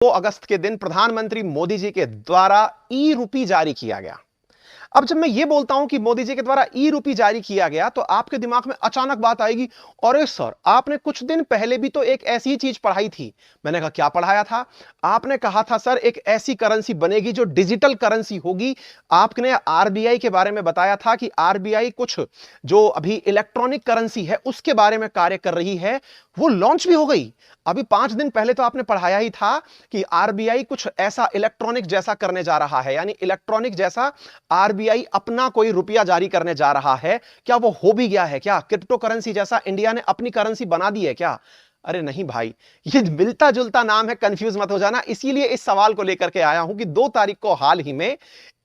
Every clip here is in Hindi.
अगस्त के दिन प्रधानमंत्री मोदी जी के द्वारा ई रूपी जारी किया गया। अब जब मैं ये बोलता हूं कि मोदी जी के द्वारा ई रूपी जारी किया गया, तो आपके दिमाग में अचानक बात आएगी, अरे सर आपने कुछ दिन पहले भी तो एक ऐसी ही चीज पढ़ाई थी। मैंने कहा क्या पढ़ाया था? आपने कहा था सर एक ऐसी करेंसी बनेगी जो डिजिटल करेंसी होगी। आपने आरबीआई के बारे में बताया था कि आरबीआई कुछ जो अभी इलेक्ट्रॉनिक करेंसी है उसके बारे में कार्य कर रही है, वो लॉन्च भी हो गई। अभी 5 दिन पहले तो आपने पढ़ाया ही था कि आरबीआई कुछ ऐसा इलेक्ट्रॉनिक जैसा करने जा रहा है, यानी इलेक्ट्रॉनिक जैसा आरबीआई अपना कोई रुपया जारी करने जा रहा है। क्या वो हो भी गया है? क्या क्रिप्टो करेंसी जैसा इंडिया ने अपनी करेंसी बना दी है क्या? अरे नहीं भाई, ये मिलता जुलता नाम है, कंफ्यूज मत हो जाना। इसीलिए इस सवाल को लेकर के आया हूं कि 2 तारीख को हाल ही में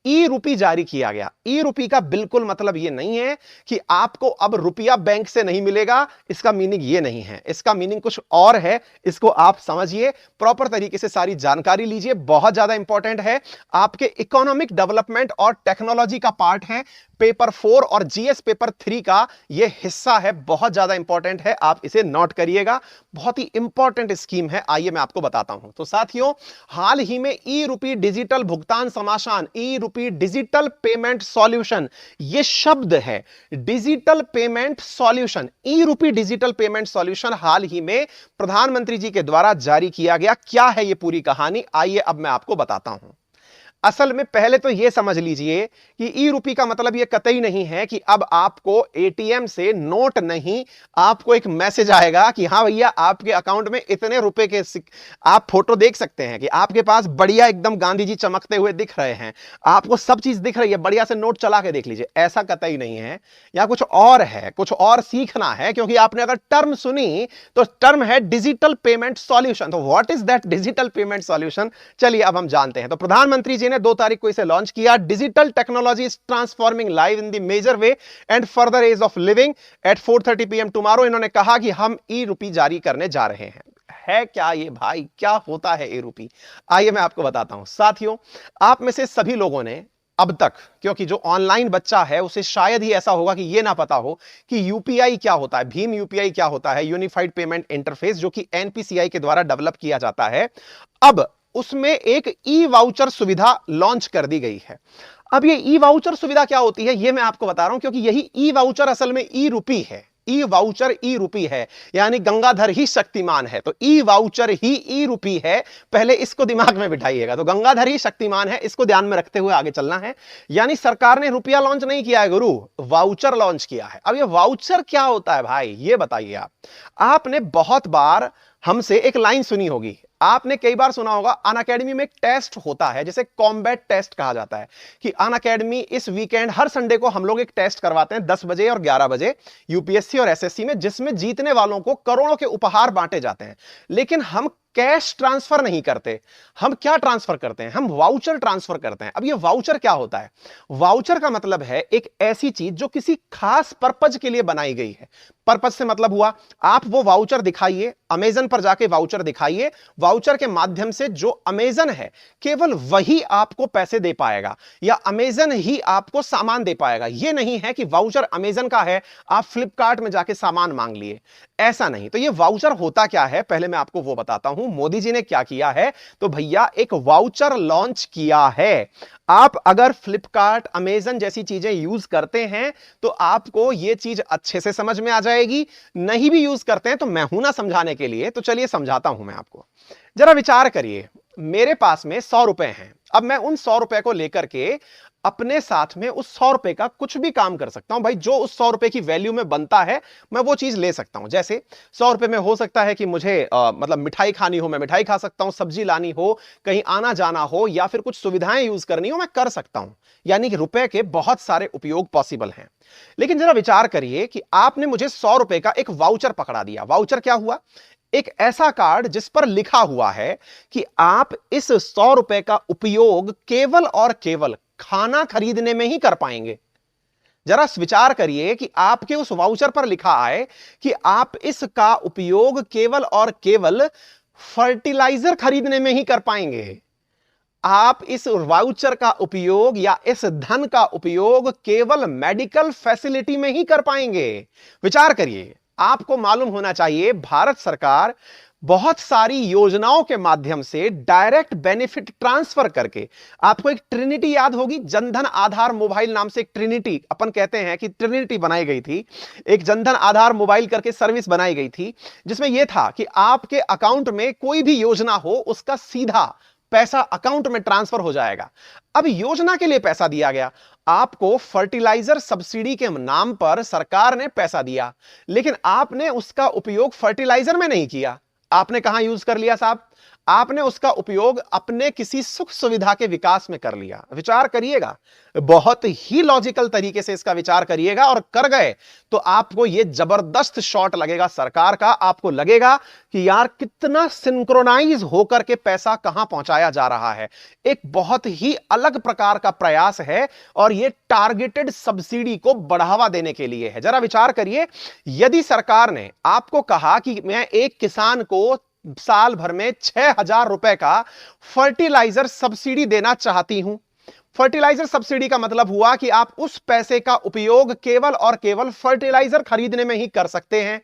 ई रूपी जारी किया गया। ई रूपी का बिल्कुल मतलब यह नहीं है कि आपको अब रुपया बैंक से नहीं मिलेगा। इसका मीनिंग यह नहीं है, इसका मीनिंग कुछ और है। इसको आप समझिए, प्रॉपर तरीके से सारी जानकारी लीजिए, बहुत ज्यादा इंपॉर्टेंट है, आपके इकोनॉमिक डेवलपमेंट और टेक्नोलॉजी का पार्ट है। पेपर 4 और जीएस पेपर 3 का यह हिस्सा है, बहुत ज्यादा इंपॉर्टेंट है, आप इसे नोट करिएगा। बहुत ही इंपॉर्टेंट स्कीम है, आइए मैं आपको बताता हूं। तो साथियों, हाल ही में ई रूपी डिजिटल भुगतान समाधान, ई रूपी डिजिटल पेमेंट सॉल्यूशन, यह शब्द है डिजिटल पेमेंट सॉल्यूशन, ई रूपी डिजिटल पेमेंट सॉल्यूशन हाल ही में प्रधानमंत्री जी के द्वारा जारी किया गया। क्या है यह पूरी कहानी, आइए अब मैं आपको बताता हूं। असल में पहले तो यह समझ लीजिए कि ई रूपी का मतलब यह कतई नहीं है कि अब आपको एटीएम से नोट नहीं, आपको एक मैसेज आएगा कि हां भैया आपके अकाउंट में इतने रुपए के आप फोटो देख सकते हैं कि आपके पास बढ़िया एकदम गांधी जी चमकते हुए दिख रहे हैं, आपको सब चीज दिख रही है, बढ़िया से नोट चला के देख लीजिए। ऐसा कतई नहीं है, या कुछ और है, कुछ और सीखना है। क्योंकि आपने अगर टर्म सुनी तो टर्म है डिजिटल पेमेंट सॉल्यूशन। तो what is that digital payment solution, चलिए अब हम जानते हैं। तो प्रधानमंत्री जी ने 2 तारीख को इसे लॉन्च किया। Digital technology is transforming live in the major way and further age of living at 4:30 PM tomorrow. इन्होंने कहा कि हम ई रूपी जारी करने जा रहे हैं। है क्या ये भाई, क्या होता है ई रूपी? आइए मैं आपको बताता हूं। साथियों, आप में से सभी लोगों ने अब तक, क्योंकि जो ऑनलाइन बच्चा है उसे शायद ही ऐसा होगा कि यह ना पता हो कि यूपीआई क्या होता है, भीम यूपीआई क्या होता है, यूनिफाइड पेमेंट इंटरफेस, जो कि एनपीसीआई के द्वारा डेवलप किया जाता है। अब उसमें एक ई वाउचर सुविधा लॉन्च कर दी गई है। अब ये ई वाउचर सुविधा क्या होती है, यह मैं आपको बता रहा हूं, क्योंकि यही ई वाउचर असल में ई रूपी है। ई वाउचर ई रूपी है, यानी गंगाधर ही शक्तिमान है, तो ई वाउचर ही ई रूपी है। पहले इसको दिमाग में बिठाइएगा। तो गंगाधर ही शक्तिमान है, इसको ध्यान में रखते हुए आगे चलना है। यानी सरकार ने रुपया लॉन्च नहीं किया है गुरु, वाउचर लॉन्च किया है। अब ये वाउचर क्या होता है भाई, ये बताइए आप। आपने बहुत बार हमसे एक लाइन सुनी होगी, आपने कई बार सुना होगा, अनअकैडमी में एक टेस्ट होता है जिसे कॉम्बैट टेस्ट कहा जाता है, कि अनअकैडमी इस वीकेंड हर संडे को हम लोग एक टेस्ट करवाते हैं 10 बजे और 11 बजे यूपीएससी और एसएससी में, जिसमें जीतने वालों को करोड़ों के उपहार बांटे जाते हैं। लेकिन हम कैश ट्रांसफर नहीं करते, हम क्या ट्रांसफर करते हैं, हम वाउचर ट्रांसफर करते हैं। अब ये वाउचर क्या होता है? वाउचर का मतलब है एक ऐसी चीज जो किसी खास पर्पज के लिए बनाई गई है। पर्पज से मतलब हुआ, आप वो वाउचर दिखाइए, अमेजन पर जाके वाउचर दिखाइए, वाउचर के माध्यम से जो अमेजन है केवल वही आपको पैसे दे पाएगा, या अमेजन ही आपको सामान दे पाएगा। यह नहीं है कि वाउचर अमेजन का है, आप फ्लिपकार्ट में जाके सामान मांग लिए, ऐसा नहीं। तो ये वाउचर होता क्या है, पहले मैं आपको वो बताता हूं। मोदी जी ने क्या किया है, तो भैया एक वाउचर लॉन्च किया है। आप अगर फ्लिपकार्ट, अमेजन जैसी चीजें यूज करते हैं तो आपको यह चीज अच्छे से समझ में आ जाएगी। नहीं भी यूज करते हैं तो मैं हूं ना समझाने के लिए, तो चलिए समझाता हूं मैं आपको। जरा विचार करिए, मेरे पास में 100 रुपए हैं। अब मैं उन 100 रुपए को लेकर के अपने साथ में उस 100 रुपए का कुछ भी काम कर सकता हूं भाई। जो उस 100 रुपए की वैल्यू में बनता है मैं वो चीज ले सकता हूं। जैसे 100 रुपए में हो सकता है कि मुझे मतलब मिठाई खानी हो, मैं मिठाई खा सकता हूं, सब्जी लानी हो, कहीं आना जाना हो, या फिर कुछ सुविधाएं यूज करनी हो, मैं कर सकता हूं। यानी कि रुपए के बहुत सारे उपयोग पॉसिबल हैं। लेकिन जरा विचार करिए कि आपने मुझे 100 रुपए का एक वाउचर पकड़ा दिया। वाउचर क्या हुआ? एक ऐसा कार्ड जिस पर लिखा हुआ है कि आप इस 100 रुपए का उपयोग केवल और केवल खाना खरीदने में ही कर पाएंगे। जरा विचार करिए कि आपके उस वाउचर पर लिखा आए कि आप इसका उपयोग केवल और केवल फर्टिलाइजर खरीदने में ही कर पाएंगे। आप इस वाउचर का उपयोग या इस धन का उपयोग केवल मेडिकल फैसिलिटी में ही कर पाएंगे। विचार करिए, आपको मालूम होना चाहिए भारत सरकार बहुत सारी योजनाओं के माध्यम से डायरेक्ट बेनिफिट ट्रांसफर करके, आपको एक ट्रिनिटी याद होगी, जनधन आधार मोबाइल नाम से एक ट्रिनिटी, अपन कहते हैं कि ट्रिनिटी बनाई गई थी, एक जनधन आधार मोबाइल करके सर्विस बनाई गई थी, जिसमें यह था कि आपके अकाउंट में कोई भी योजना हो उसका सीधा पैसा अकाउंट में ट्रांसफर हो जाएगा। अब योजना के लिए पैसा दिया गया, आपको फर्टिलाइजर सब्सिडी के नाम पर सरकार ने पैसा दिया, लेकिन आपने उसका उपयोग फर्टिलाइजर में नहीं किया। आपने कहां यूज कर लिया साहब? आपने उसका उपयोग अपने किसी सुख सुविधा के विकास में कर लिया। विचार करिएगा, बहुत ही लॉजिकल तरीके से इसका विचार करिएगा, और कर गए तो आपको यह जबरदस्त शॉट लगेगा सरकार का। आपको लगेगा कि यार कितना सिंक्रोनाइज होकर के पैसा कहां पहुंचाया जा रहा है। एक बहुत ही अलग प्रकार का प्रयास है, और यह टारगेटेड सब्सिडी को बढ़ावा देने के लिए है। जरा विचार करिए, यदि सरकार ने आपको कहा कि मैं एक किसान को साल भर में 6,000 रुपए का फर्टिलाइजर सब्सिडी देना चाहती हूं। फर्टिलाइजर सब्सिडी का मतलब हुआ कि आप उस पैसे का उपयोग केवल और केवल फर्टिलाइजर खरीदने में ही कर सकते हैं।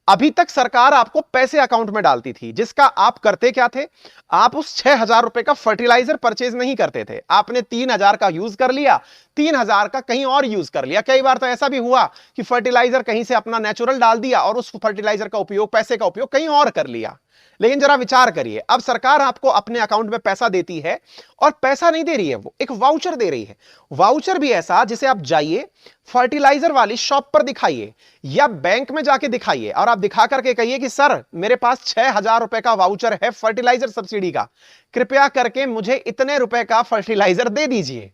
अभी तक सरकार आपको पैसे अकाउंट में डालती थी, जिसका आप करते क्या थे? आप उस 6,000 रुपए का फर्टिलाइजर परचेज नहीं करते थे, आपने 3,000 का यूज कर लिया, 3,000 का कहीं और यूज कर लिया। कई बार तो ऐसा भी हुआ कि फर्टिलाइजर कहीं से अपना नेचुरल डाल दिया और उस फर्टिलाइजर का उपयोग, पैसे का उपयोग कहीं और कर लिया। लेकिन जरा विचार करिए, अब सरकार आपको अपने अकाउंट में पैसा देती है, और पैसा नहीं दे रही है, वो एक वाउचर दे रही है। वाउचर भी ऐसा जिसे आप जाइए फर्टिलाइजर वाली शॉप पर दिखाइए या बैंक में जाके दिखाइए, और आप दिखा करके कहिए कि सर मेरे पास 6,000 रुपए का वाउचर है फर्टिलाइजर सब्सिडी का, कृपया करके मुझे इतने रुपए का फर्टिलाइजर दे दीजिए।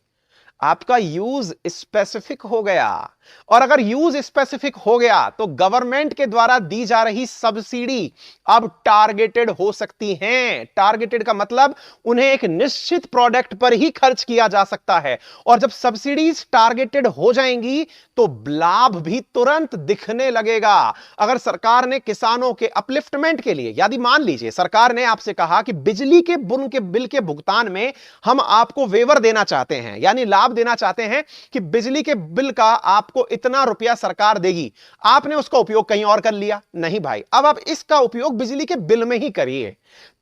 आपका यूज स्पेसिफिक हो गया, और अगर यूज स्पेसिफिक हो गया तो गवर्नमेंट के द्वारा दी जा रही सब्सिडी अब टारगेटेड हो सकती हैं। टारगेटेड का मतलब उन्हें एक निश्चित प्रोडक्ट पर ही खर्च किया जा सकता है, और जब सब्सिडीज टारगेटेड हो जाएंगी तो लाभ भी तुरंत दिखने लगेगा। अगर सरकार ने किसानों के अपलिफ्टमेंट के लिए, यदि मान लीजिए सरकार ने आपसे कहा कि बिजली के बिल के भुगतान में हम आपको वेवर देना चाहते हैं, यानी लाभ देना चाहते हैं कि बिजली के बिल का आपको इतना रुपया सरकार देगी, आपने उसका उपयोग कहीं और कर लिया। नहीं भाई, अब आप इसका उपयोग बिजली के बिल में ही करिए,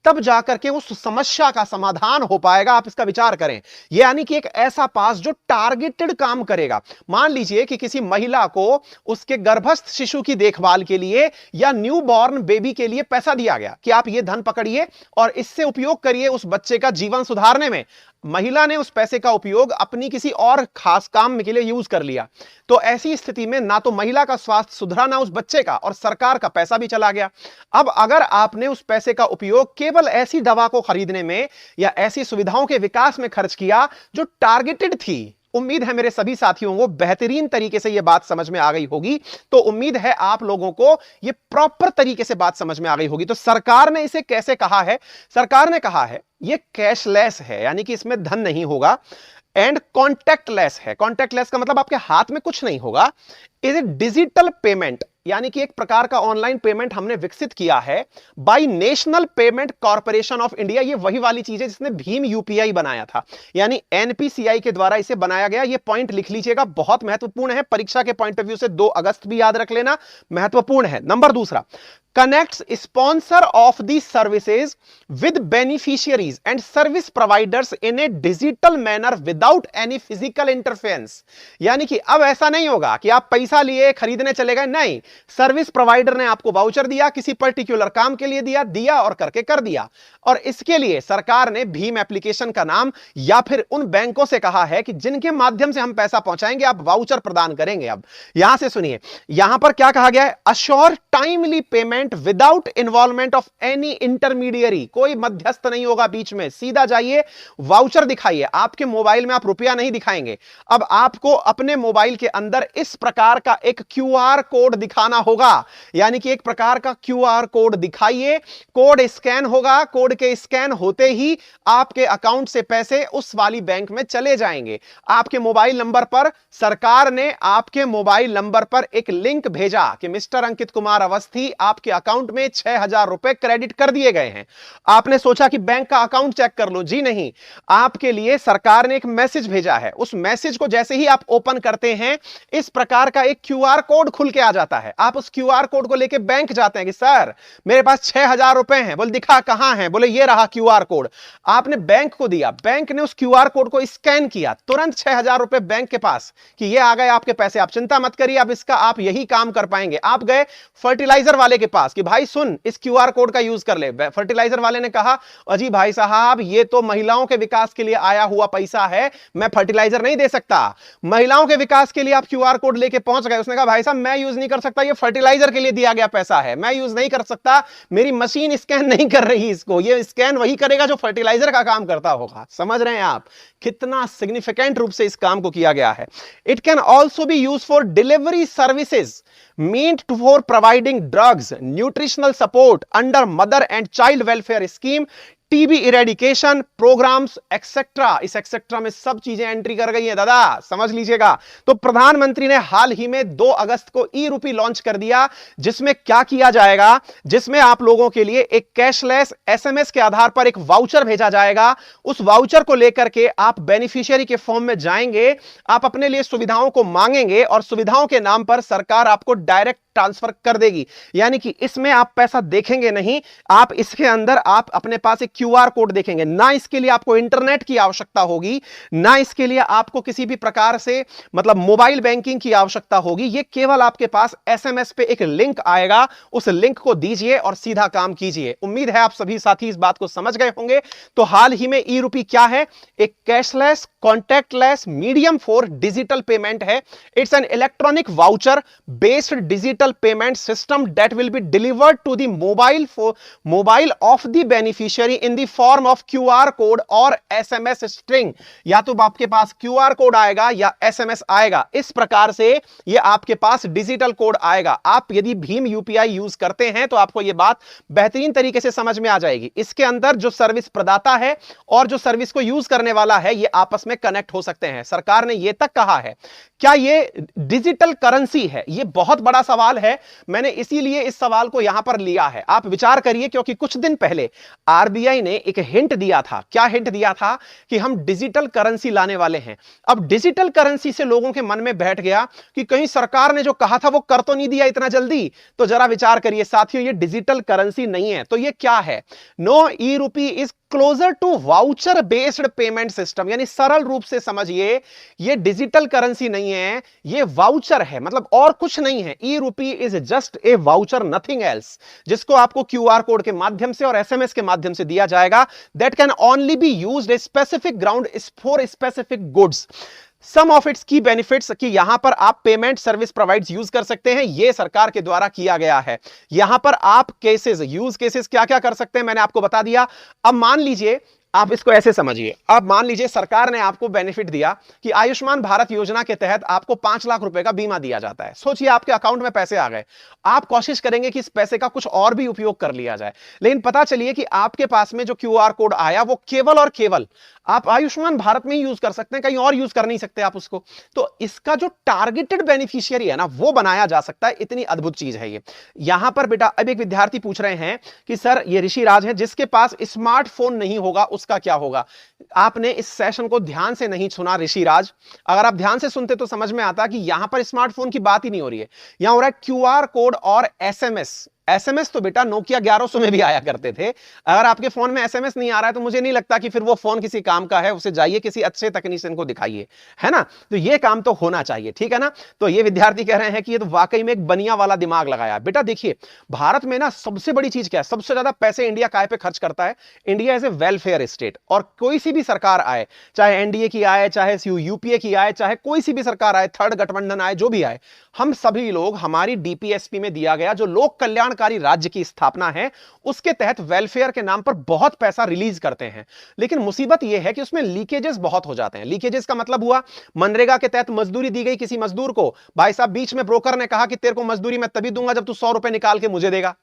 तब जाकर के उस समस्या का समाधान हो पाएगा। आप इसका विचार करें, यानी कि एक ऐसा पास जो टारगेटेड काम करेगा। मान लीजिए कि किसी महिला को उसके गर्भस्थ शिशु की देखभाल के लिए या न्यूबॉर्न बेबी के लिए पैसा दिया गया कि आप ये धन पकड़िए और इससे उपयोग करिए उस बच्चे का जीवन सुधारने में। महिला ने उस पैसे का उपयोग अपनी किसी और खास काम के लिए यूज कर लिया, तो ऐसी स्थिति में ना तो महिला का स्वास्थ्य सुधरा, ना उस बच्चे का, और सरकार का पैसा भी चला गया। अब अगर आपने उस पैसे का उपयोग केवल ऐसी दवा को खरीदने में या ऐसी सुविधाओं के विकास में खर्च किया जो टारगेटेड थी, उम्मीद है मेरे सभी साथियों को बेहतरीन तरीके से यह बात समझ में आ गई होगी। तो उम्मीद है आप लोगों को यह प्रॉपर तरीके से बात समझ में आ गई होगी। तो सरकार ने इसे कैसे कहा है? सरकार ने कहा है यह कैशलेस है, यानी कि इसमें धन नहीं होगा, एंड कॉन्टैक्टलेस है। कॉन्टैक्टलेस का मतलब आपके हाथ में कुछ नहीं होगा। इज ए डिजिटल पेमेंट, यानी कि एक प्रकार का ऑनलाइन पेमेंट हमने विकसित किया है by National Payment Corporation of India. ये वही वाली चीज है जिसने भीम यूपीआई बनाया था, यानी एनपीसीआई के द्वारा इसे बनाया गया। ये पॉइंट लिख लीजिएगा, बहुत महत्वपूर्ण है, परीक्षा के पॉइंट ऑफ व्यू से 2 अगस्त भी याद रख लेना, महत्वपूर्ण है। नंबर दूसरा, connects sponsor of these services with beneficiaries and service providers in a digital manner without any physical interference। यानी कि अब ऐसा नहीं होगा कि आप पैसा लिए खरीदने चले गए, नहीं, सर्विस प्रोवाइडर ने आपको वाउचर दिया, किसी पर्टिकुलर काम के लिए दिया और करके कर दिया। और इसके लिए सरकार ने भीम एप्लीकेशन का नाम या फिर उन बैंकों से कहा है कि जिनके माध्यम से हम पैसा पहुंचाएंगे आप वाउचर प्रदान करेंगे। अब यहां से सुनिए, यहां पर क्या कहा गया है? Assure timely payment without involvement of any intermediary. कोई मध्यस्थ नहीं होगा बीच में, सीधा जाइए वाउचर दिखाइए। आपके मोबाइल में आप रुपया नहीं दिखाएंगे, अब आपको अपने मोबाइल के अंदर इस प्रकार का एक क्यूआर कोड दिखाना होगा, यानी कि एक प्रकार का क्यूआर कोड दिखाइए, कोड स्कैन होगा, कोड के स्कैन होते ही आपके अकाउंट से पैसे उस वाली बैंक में चले जाएंगे। आपके मोबाइल नंबर पर सरकार ने आपके मोबाइल नंबर पर एक लिंक भेजा कि मिस्टर अंकित कुमार अवस्थी, आपके अकाउंट में 6,000 रुपए क्रेडिट कर दिए गए हैं। आपने सोचा कि बैंक का अकाउंट चेक कर लो, जी नहीं, आपके लिए सरकार ने एक मैसेज भेजा है। उस मैसेज को जैसे ही आप ओपन करते हैं, इस प्रकार का एक क्यूआर कोड खुल के आ जाता है। है। आप उस क्यूआर कोड को लेके बैंक जाते हैं कि सर मेरे पास 6,000 रुपए हैं। बोले दिखा, कहां है? बोले ये रहा क्यूआर कोड। आपने बैंक को दिया, बैंक ने उस क्यूआर कोड को स्कैन किया, तुरंत 6,000 रुपए बैंक के पास कि ये आ गए आपके पैसे, आप चिंता मत करिए, आप इसका आप यही काम कर पाएंगे। आप गए फर्टिलाइजर वाले के पास कि भाई सुन इस क्यूआर कोड का यूज कर ले। फर्टिलाइजर वाले ने कहा अजी भाई साहब ये तो महिलाओं के विकास के लिए आया हुआ पैसा है, मैं फर्टिलाइजर नहीं दे सकता। महिलाओं के विकास के लिए आप क्यूआर कोड लेके पहुंच गए, उसने कहा भाई साहब मैं यूज नहीं कर सकता, ये फर्टिलाइजर के लिए दिया गया पैसा है, मैं यूज नहीं कर सकता, मेरी मशीन स्कैन नहीं कर रही इसको, ये स्कैन वही करेगा जो फर्टिलाइजर का काम करता होगा। समझ रहे हैं आप कितना सिग्निफिकेंट रूप से इस काम को किया गया है। It can also be use for delivery services meant for providing drugs, nutritional support under mother and child welfare scheme, TB eradication programmes etcetera. इस एक्सेट्रा में सब चीजें एंट्री कर गई है दादा, समझ लीजिएगा। तो प्रधानमंत्री ने हाल ही में 2 अगस्त को ई रूपी लॉन्च कर दिया, जिसमें क्या किया जाएगा, जिसमें आप लोगों के लिए एक कैशलेस एसएमएस के आधार पर एक वाउचर भेजा जाएगा। उस वाउचर को लेकर के आप बेनिफिशियरी के फॉर्म में जाएंगे, आप अपने लिए सुविधाओं को मांगेंगे और सुविधाओं के नाम पर सरकार आपको डायरेक्ट ट्रांसफर कर देगी। यानी कि इसमें आप पैसा देखेंगे नहीं, आप इसके अंदर आप अपने पास एक क्यूआर कोड देखेंगे। ना इसके लिए आपको इंटरनेट की आवश्यकता होगी, ना इसके लिए आपको किसी भी प्रकार से मतलब मोबाइल बैंकिंग की आवश्यकता होगी। ये केवल आपके पास एसएमएस पे एक लिंक आएगा, उस लिंक को दीजिए और सीधा काम कीजिए। उम्मीद है आप सभी साथी इस बात को समझ गए होंगे। तो हाल ही में ई रूपी क्या है? एक cashless contactless medium for digital payment है। It's an electronic voucher based digital payment system that will be delivered to the mobile of the beneficiary in the form of QR code और SMS string। या तो आपके पास QR कोड आएगा या SMS आएगा। इस प्रकार से ये आपके पास डिजिटल कोड आएगा। आप यदि भीम यूपीआई यूज करते हैं तो आपको ये बात बेहतरीन तरीके से समझ में आ जाएगी। इसके अंदर जो सर्विस प्रदाता है और जो सर्विस को यूज करने वाला है, ये आपस में कनेक्ट हो सकते हैं। सरकार ने यह तक कहा है, क्या ये डिजिटल करेंसी है? ये बहुत बड़ा सवाल है, मैंने इसीलिए इस सवाल को यहां पर लिया है। आप विचार करिए, क्योंकि कुछ दिन पहले आरबीआई ने एक हिंट दिया था। क्या हिंट दिया था? कि हम डिजिटल करेंसी लाने वाले हैं। अब डिजिटल करेंसी से लोगों के मन में बैठ गया कि कहीं सरकार ने जो कहा था वो कर तो नहीं दिया इतना जल्दी। तो जरा विचार करिए साथियों, ये डिजिटल करेंसी नहीं है। तो ये क्या है? No, e rupee is closer to voucher based payment system. यानी सरल रूप से समझिए, ये डिजिटल करेंसी नहीं है, ये वाउचर है, मतलब और कुछ नहीं है। E rupee is just a voucher, nothing else, जिसको आपको क्यूआर कोड के माध्यम से और एसएमएस के माध्यम से दिया जाएगा। That can only be used a specific ground for specific goods. Some of its key benefits कि यहां पर आप पेमेंट सर्विस प्रोवाइड्स यूज कर सकते हैं, यह सरकार के द्वारा किया गया है। यहां पर आप यूज केसेस क्या क्या कर सकते हैं मैंने आपको बता दिया। अब मान लीजिए, आप इसको ऐसे समझिए, अब मान लीजिए सरकार ने आपको बेनिफिट दिया कि आयुष्मान भारत योजना के तहत आपको 5 लाख रुपए का बीमा दिया जाता है। सोचिए आपके अकाउंट में पैसे आ गए, आप कोशिश करेंगे कि इस पैसे का कुछ और भी उपयोग कर लिया जाए, लेकिन पता चलिए कि आपके पास में जो क्यूआर कोड आया वो केवल और केवल आप आयुष्मान भारत में ही यूज कर सकते हैं, कहीं और यूज कर नहीं सकते आप उसको। तो इसका जो टारगेटेड बेनिफिशियरी है ना, वो बनाया जा सकता है। इतनी अद्भुत चीज है ये। यहां पर बेटा अब एक विद्यार्थी पूछ रहे हैं कि सर ये ऋषिराज है, जिसके पास स्मार्टफोन नहीं होगा उसका क्या होगा? आपने इस सेशन को ध्यान से नहीं सुना ऋषिराज। अगर आप ध्यान से सुनते तो समझ में आता कि यहां पर स्मार्टफोन की बात ही नहीं हो रही है, यहां हो रहा है क्यूआर कोड और एसएमएस। एसएमएस तो बेटा नोकिया 1100 में भी आया करते थे। अगर आपके फोन में एसएमएस नहीं आ रहा है तो मुझे नहीं लगता कि फिर वो फोन किसी काम का है, उसे जाइए किसी अच्छे तकनीशियन को दिखाइए, है ना। तो ये काम तो होना चाहिए, ठीक है ना। तो ये विद्यार्थी कह रहे हैं कि ये तो वाकई में एक बनिया वाला दिमाग लगाया। बेटा देखिए, भारत में ना सबसे बड़ी चीज क्या है? सबसे ज्यादा पैसे इंडिया काय पे खर्च करता है? India is a welfare state. और कोई सी भी सरकार आए, चाहे एनडीए की आए, चाहे यूपीए की आए, चाहे कोई सी भी सरकार आए, थर्ड गठबंधन आए, जो भी आए, हम सभी लोग हमारी डीपीएसपी में दिया गया जो लोक कल्याणकारी राज्य की स्थापना है, उसके तहत वेलफेयर के नाम पर बहुत पैसा रिलीज करते हैं। लेकिन मुसीबत यह है कि उसमें लीकेजेस बहुत हो जाते हैं। लीकेजेस का मतलब हुआ, मनरेगा के तहत मजदूरी दी गई किसी मजदूर को, भाई साहब बीच में ब्रोकर ने कहा कि तेरे को मजदूरी मैं तभी दूंगा जब तू 100 रुपए निकाल के मुझे देगा।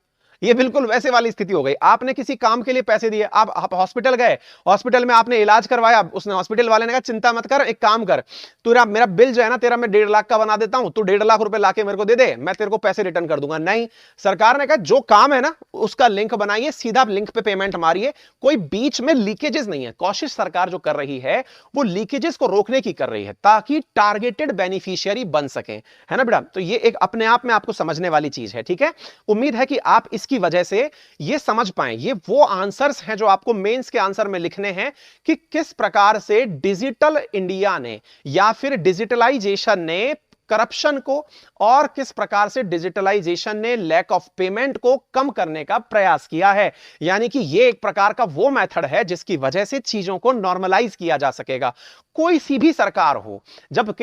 ये बिल्कुल वैसे वाली स्थिति हो गई। आपने किसी काम के लिए पैसे दिए, आप हॉस्पिटल गए, हॉस्पिटल में आपने इलाज करवाया, उसने हॉस्पिटल वाले ने कहा चिंता मत कर, एक काम कर, तेरा मेरा बिल जो है ना तेरा मैं 1.5 लाख का बना देता हूं, तू 1.5 लाख रुपए लाके मेरे को दे दे, मैं तेरे को पैसे रिटर्न कर दूंगा। नहीं, सरकार ने कहा जो काम है ना उसका लिंक बनाइए, सीधा लिंक पे पेमेंट मारिए, कोई बीच में लीकेजेस नहीं है। कोशिश सरकार जो कर रही है वो लीकेजेस को रोकने की कर रही है ताकि टारगेटेड बेनिफिशियरी बन सके, है ना बेटा। तो ये एक अपने आप में आपको समझने वाली चीज है, ठीक है। उम्मीद है कि आप इसकी वजह से ये समझ पाए, ये वो आंसर्स हैं जो आपको मेंस के आंसर में लिखने हैं कि किस प्रकार से डिजिटल इंडिया ने या फिर डिजिटलाइजेशन ने करप्शन को और किस प्रकार से डिजिटलाइजेशन ने लैक ऑफ पेमेंट को कम करने का प्रयास किया है। यानी कि यह एक प्रकार का वो मेथड है जिसकी वजह से चीजों को नॉर्मलाइज किया जा सकेगा। कोई सी भी सरकार हो, जब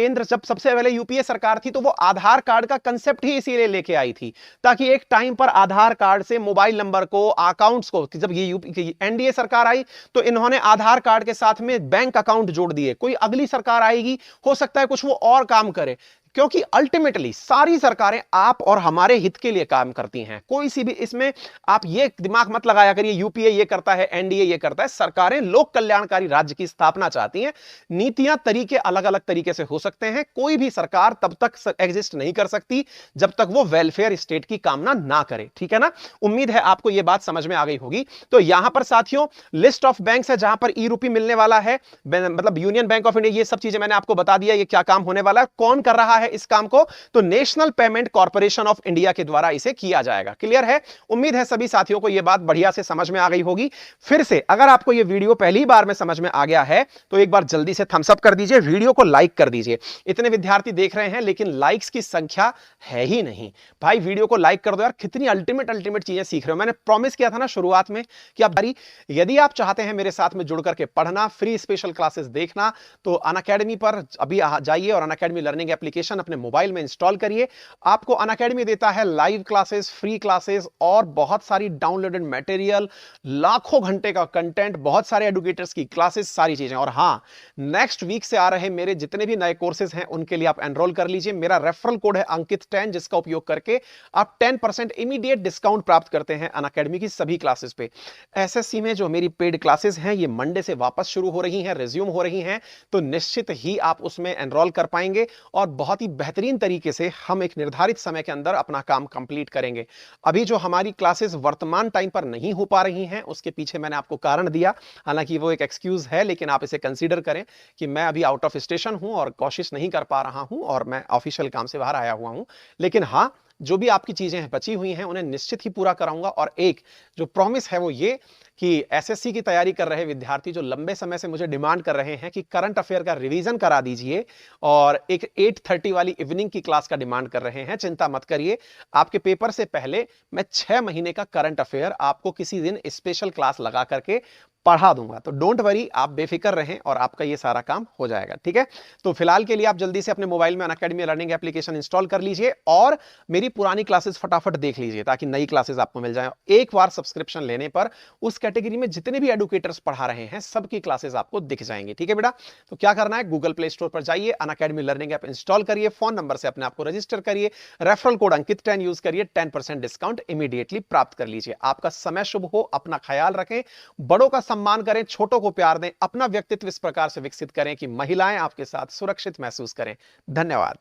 सबसे पहले यूपीए सरकार थी तो वो आधार कार्ड का कंसेप्ट ही इसीलिए लेके आई थी ताकि एक टाइम पर आधार कार्ड से मोबाइल नंबर को, अकाउंट्स को, जब ये एनडीए सरकार आई तो इन्होंने आधार कार्ड के साथ में बैंक अकाउंट जोड़ दिए। कोई अगली सरकार आएगी, हो सकता है कुछ वो और काम करे, क्योंकि अल्टीमेटली सारी सरकारें आप और हमारे हित के लिए काम करती हैं। कोई सी भी इसमें आप ये दिमाग मत लगाया करिए यूपीए ये करता है, एनडीए ये करता है। सरकारें लोक कल्याणकारी राज्य की स्थापना चाहती हैं। नीतियां तरीके अलग अलग तरीके से हो सकते हैं। कोई भी सरकार तब तक एग्जिस्ट नहीं कर सकती जब तक वो वेलफेयर स्टेट की कामना ना करे, ठीक है ना। उम्मीद है आपको यह बात समझ में आ गई होगी। तो यहां पर साथियों लिस्ट ऑफ बैंक्स है जहां पर ई रूपी मिलने वाला है, मतलब यूनियन बैंक ऑफ इंडिया, ये सब चीजें मैंने आपको बता दिया, ये क्या काम होने वाला है, कौन कर रहा है इस काम को। तो national Payment Corporation of India के द्वारा इसे किया जाएगा। क्लियर है। उम्मीद है सभी साथियों को यह बात बढ़िया से समझ में आ गई होगी। फिर से अगर आपको यह वीडियो पहली बार में समझ में आ गया है तो एक बार जल्दी से थम्स अप कर दीजिए, वीडियो को लाइक कर दीजिए। इतने विद्यार्थी देख रहे हैं लेकिन लाइक्स की संख्या है ही नहीं। भाई वीडियो को लाइक कर दो यार, कितनी अल्टीमेट चीजें सीख रहे हो। मैंने प्रॉमिस किया था ना शुरुआत में कि आप यदि आप चाहते हैं मेरे साथ में जुड़ करके पढ़ना, फ्री स्पेशल क्लासेस देखना, तो अनअकैडमी पर अभी जाइए और अनअकैडमी लर्निंग एप्लीकेशन अपने मोबाइल में इंस्टॉल करिए। आपको अनअकैडमी देता है लाइव क्लासेस, फ्री क्लासेस और बहुत सारी डाउनलोडेड मटेरियल, लाखों घंटे का कंटेंट, बहुत सारे एडुकेटर्स की क्लासेस, सारी चीजें। और हां, नेक्स्ट वीक से आ रहे मेरे जितने भी नए कोर्सेज हैं उनके लिए आप एनरोल कर लीजिए। मेरा रेफरल कोड है अंकित10, जिसका उपयोग करके आप 10% इमीडिएट डिस्काउंट प्राप्त करते हैं अनअकैडमी की सभी क्लासेस पे। एसएससी में जो मेरी पेड क्लासेस हैं ये मंडे से वापस शुरू हो रही हैं, रिज्यूम हो रही हैं, तो निश्चित ही आप उसमें एनरोल कर पाएंगे और बहुत ही बेहतरीन तरीके से हम एक निर्धारित समय के अंदर अपना काम कंप्लीट करेंगे। अभी जो हमारी क्लासेस वर्तमान टाइम पर नहीं हो पा रही हैं उसके पीछे मैंने आपको कारण दिया, हालांकि वो एक एक्सक्यूज है, लेकिन आप इसे कंसीडर करें कि मैं अभी आउट ऑफ स्टेशन हूं और कोशिश नहीं कर पा रहा हूं और मैं ऑफिशियल काम से बाहर आया हुआ हूं। लेकिन हां, जो भी आपकी चीजें बची हुई हैं उन्हें निश्चित ही पूरा कराऊंगा। और एक जो प्रॉमिस है वो ये कि एसएससी की तैयारी कर रहे विद्यार्थी जो लंबे समय से मुझे डिमांड कर रहे हैं कि करंट अफेयर का रिवीजन करा दीजिए और एक 8:30 वाली इवनिंग की क्लास का डिमांड कर रहे हैं, चिंता मत करिए, आपके पेपर से पहले मैं 6 महीने का करंट अफेयर आपको किसी दिन स्पेशल क्लास लगा करके पढ़ा दूंगा। तो डोंट वरी, आप बेफिक्र रहें और आपका ये सारा काम हो जाएगा, ठीक है। तो फिलहाल के लिए आप जल्दी से अपने मोबाइल में अनअकैडमी लर्निंग एप्लीकेशन इंस्टॉल कर लीजिए और मेरी पुरानी क्लासेस फटाफट देख लीजिए ताकि नई क्लासेस आपको मिल जाए। एक बार सब्सक्रिप्शन लेने पर उस कैटेगरी में जितने भी एडुकेटर्स पढ़ा रहे हैं सबकी क्लासेस आपको दिख जाएंगी, ठीक है बेटा। तो क्या करना है, गूगल प्ले स्टोर पर जाइए, अनअकैडमी लर्निंग ऐप इंस्टॉल करिए, फोन नंबर से अपने आपको रजिस्टर करिए, रेफरल कोड अंकित10 यूज करिए, 10% डिस्काउंट इमीडिएटली प्राप्त कर लीजिए। आपका समय शुभ हो, अपना ख्याल रखें, बड़ों का सम्मान करें, छोटों को प्यार दें, अपना व्यक्तित्व इस प्रकार से विकसित करें कि महिलाएं आपके साथ सुरक्षित महसूस करें। धन्यवाद।